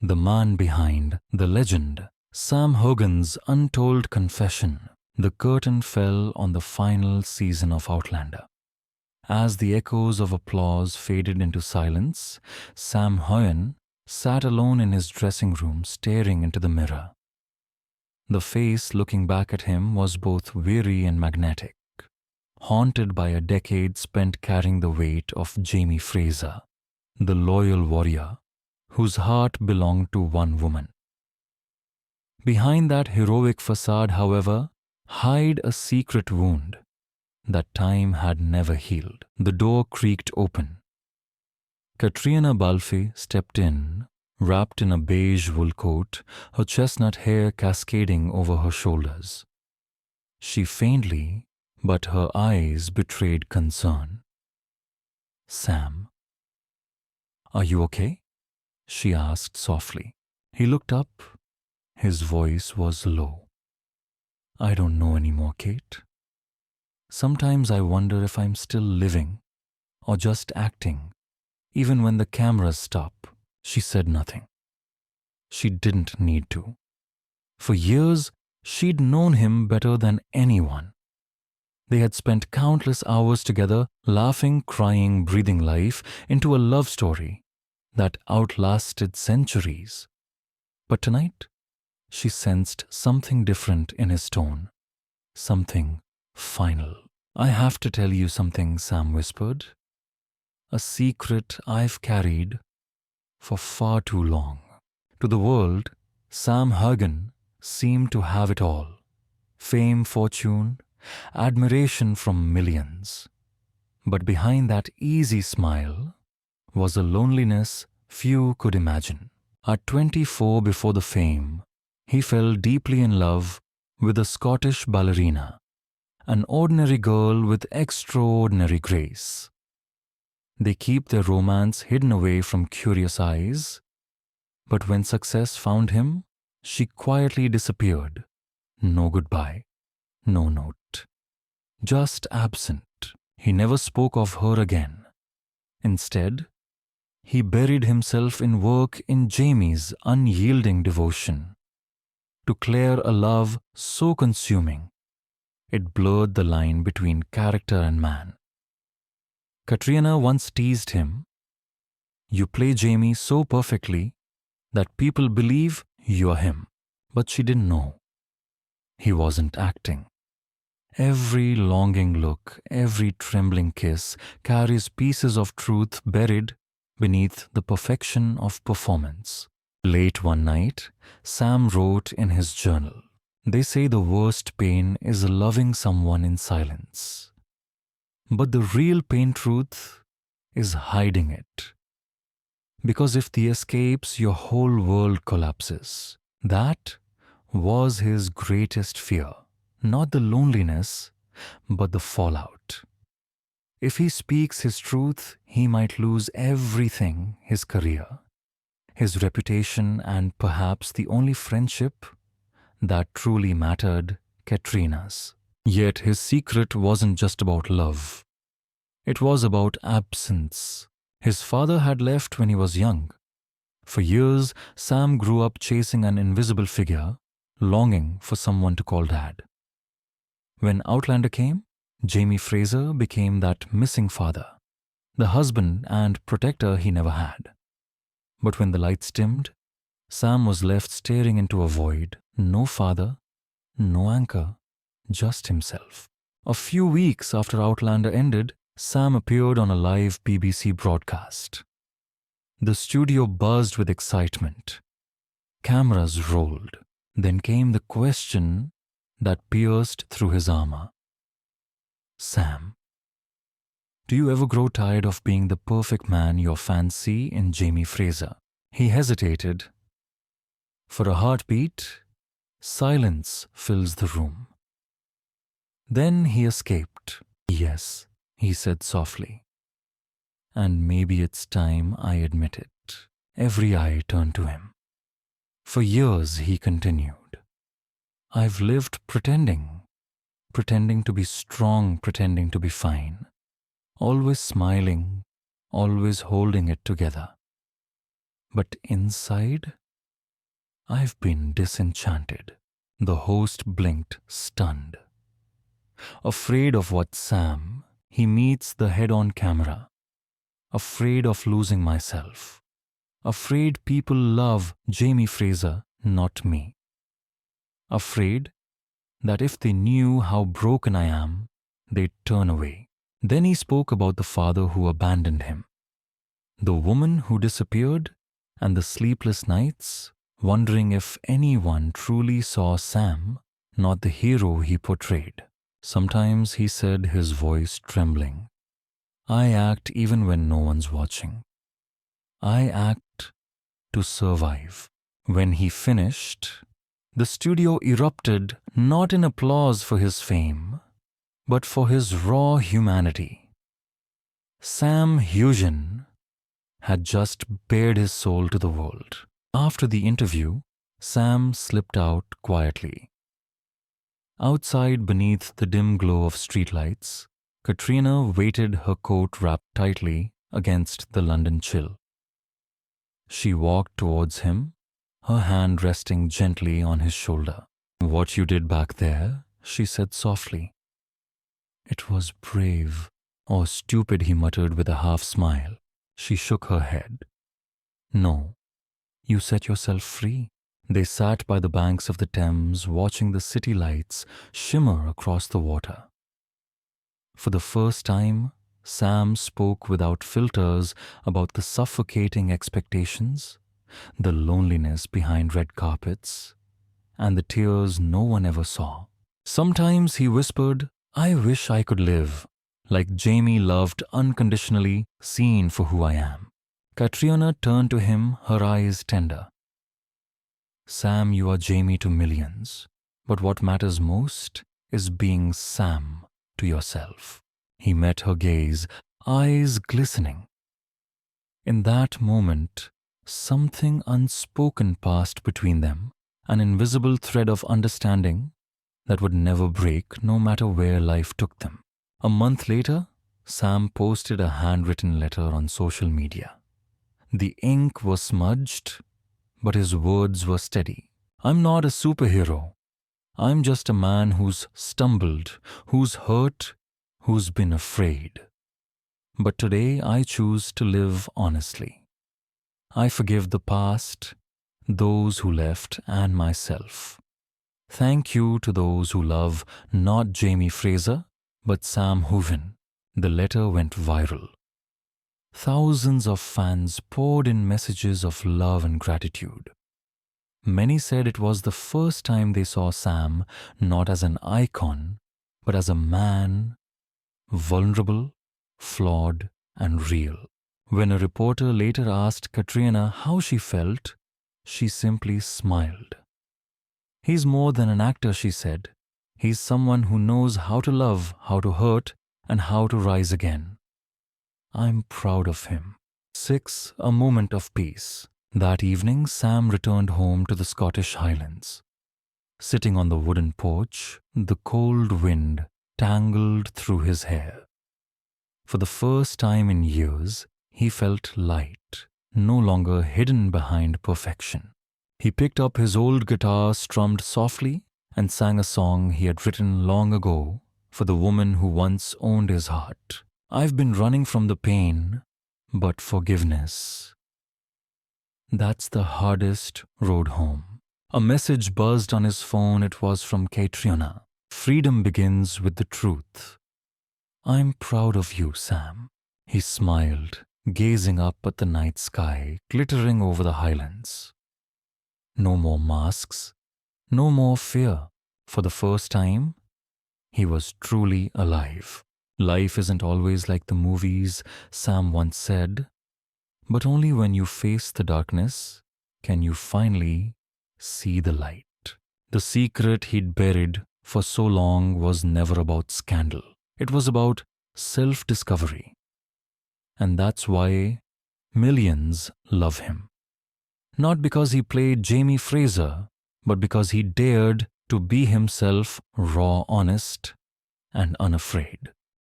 The man behind, the legend, Sam Heughan's untold confession. The curtain fell on the final season of Outlander. As the echoes of applause faded into silence, Sam Heughan sat alone in his dressing room staring into the mirror. The face looking back at him was both weary and magnetic, haunted by a decade spent carrying the weight of Jamie Fraser, the loyal warrior whose heart belonged to one woman. Behind that heroic facade, however, hid a secret wound that time had never healed. The door creaked open. Katrina Balfe stepped in, wrapped in a beige wool coat, her chestnut hair cascading over her shoulders. She faintly, but her eyes betrayed concern. "Sam, are you okay?" she asked softly. He looked up. His voice was low. "I don't know anymore, Kate. Sometimes I wonder if I'm still living or just acting, even when the cameras stop." She said nothing. She didn't need to. For years, she'd known him better than anyone. They had spent countless hours together, laughing, crying, breathing life into a love story that outlasted centuries. But tonight, she sensed something different in his tone, something final. "I have to tell you something," Sam whispered. "A secret I've carried for far too long." To the world, Sam Heughan seemed to have it all: fame, fortune, admiration from millions. But behind that easy smile was a loneliness few could imagine. At 24, before the fame, he fell deeply in love with a Scottish ballerina, an ordinary girl with extraordinary grace. They keep their romance hidden away from curious eyes, but when success found him, she quietly disappeared. No goodbye, no note. Just absent. He never spoke of her again. Instead, he buried himself in work, in Jamie's unyielding devotion to Claire, a love so consuming it blurred the line between character and man. Katrina once teased him, "You play Jamie so perfectly that people believe you're him." But she didn't know. He wasn't acting. Every longing look, every trembling kiss carries pieces of truth buried beneath the perfection of performance. Late one night, Sam wrote in his journal, "They say the worst pain is loving someone in silence. But the real pain truth is hiding it. Because if the escapes, your whole world collapses." That was his greatest fear. Not the loneliness, but the fallout. If he speaks his truth, he might lose everything: his career, his reputation, and perhaps the only friendship that truly mattered, Katrina's. Yet his secret wasn't just about love. It was about absence. His father had left when he was young. For years, Sam grew up chasing an invisible figure, longing for someone to call Dad. When Outlander came, Jamie Fraser became that missing father, the husband and protector he never had. But when the lights dimmed, Sam was left staring into a void. No father, no anchor, just himself. A few weeks after Outlander ended, Sam appeared on a live BBC broadcast. The studio buzzed with excitement. Cameras rolled. Then came the question that pierced through his armor. "Sam, do you ever grow tired of being the perfect man your fans see in Jamie Fraser?" He hesitated. For a heartbeat, silence fills the room. Then he escaped. "Yes," he said softly. "And maybe it's time I admit it." Every eye turned to him. "For years," he continued, "I've lived pretending to be strong, pretending to be fine, always smiling, always holding it together. But inside, I've been disenchanted. The host blinked, stunned. Afraid of what Sam? He meets the head on camera. Afraid of losing myself. Afraid people love Jamie Fraser, not me. Afraid that if they knew how broken I am, they'd turn away. Then he spoke about the father who abandoned him, the woman who disappeared, and the sleepless nights, wondering if anyone truly saw Sam, not the hero he portrayed. Sometimes, he said, his voice trembling, I act even when no one's watching. I act to survive. When he finished, the studio erupted not in applause for his fame, but for his raw humanity. Sam Heughan had just bared his soul to the world. After the interview, Sam slipped out quietly. Outside, beneath the dim glow of streetlights, Katrina waited, her coat wrapped tightly against the London chill. She walked towards him, her hand resting gently on his shoulder. What you did back there, she said softly. It was brave, or stupid, he muttered with a half smile. She shook her head. No, you set yourself free. They sat by the banks of the Thames, watching the city lights shimmer across the water. For the first time, Sam spoke without filters about the suffocating expectations, the loneliness behind red carpets, and the tears no one ever saw. Sometimes he whispered, I wish I could live, like Jamie loved unconditionally, seen for who I am. Katrina turned to him, her eyes tender. Sam, you are Jamie to millions, but what matters most is being Sam to yourself. He met her gaze, eyes glistening. In that moment, something unspoken passed between them, an invisible thread of understanding that would never break no matter where life took them. A month later, Sam posted a handwritten letter on social media. The ink was smudged, but his words were steady. I'm not a superhero. I'm just a man who's stumbled, who's hurt, who's been afraid. But today I choose to live honestly. I forgive the past, those who left, and myself. Thank you to those who love not Jamie Fraser, but Sam Heughan. The letter went viral. Thousands of fans poured in messages of love and gratitude. Many said it was the first time they saw Sam not as an icon, but as a man, vulnerable, flawed, and real. When a reporter later asked Katrina how she felt, she simply smiled. He's more than an actor, she said. He's someone who knows how to love, how to hurt, and how to rise again. I'm proud of him. 6. A moment of peace. That evening, Sam returned home to the Scottish Highlands. Sitting on the wooden porch, the cold wind tangled through his hair. For the first time in years, he felt light, no longer hidden behind perfection. He picked up his old guitar, strummed softly, and sang a song he had written long ago for the woman who once owned his heart. I've been running from the pain, but forgiveness. That's the hardest road home. A message buzzed on his phone. It was from Katrina. Freedom begins with the truth. I'm proud of you, Sam. He smiled, gazing up at the night sky glittering over the highlands. No more masks, no more fear. For the first time, he was truly alive. Life isn't always like the movies, Sam once said, but only when you face the darkness can you finally see the light. The secret he'd buried for so long was never about scandal. It was about self-discovery. And that's why millions love him. Not because he played Jamie Fraser, but because he dared to be himself, raw, honest, and unafraid.